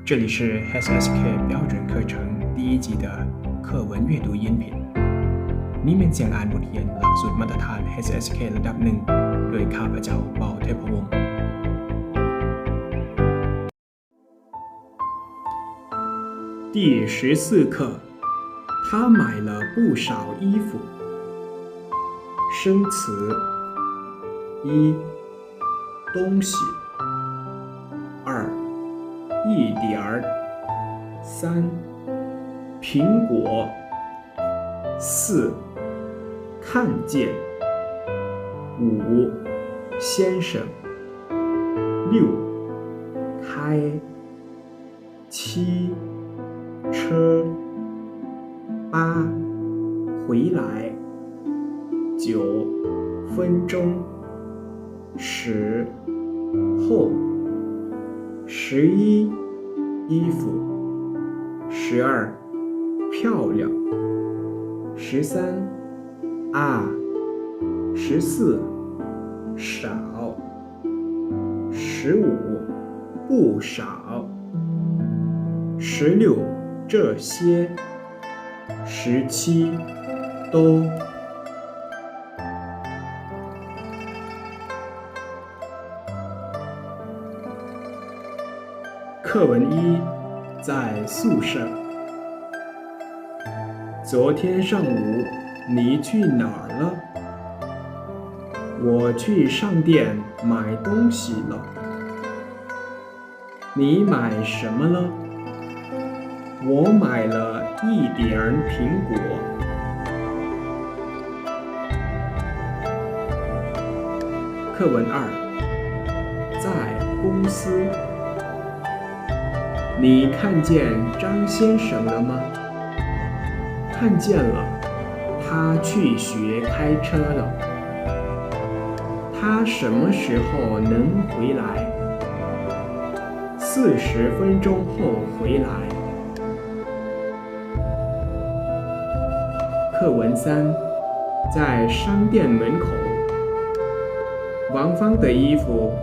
这里是 HSK 标准课程第1集的课文阅读音频นี่เป็นเสียงอ่านบทเรียนหลักสูตรมาตรฐาน HSK ระดับหนึ่งโดยข้าพเจ้าเปาเทพวงศ์第14课他买了不少衣服生词一东西二一点儿三苹果四看见五先生六开七车八回来9分钟10后11衣服12漂亮13啊14少15不少16这些17都课文1在宿舍昨天上午你去哪儿了？我去商店买东西了。你买什么了？我买了一点苹果。课文2在公司你看见张先生了吗？看见了，他去学开车了。他什么时候能回来？40分钟后回来。课文3在商店门口王芳的衣服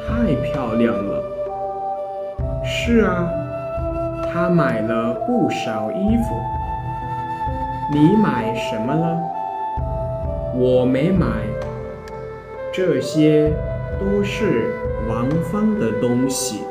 太漂亮了。是啊，她买了不少衣服。你买什么了？我没买，这些都是王芳的东西。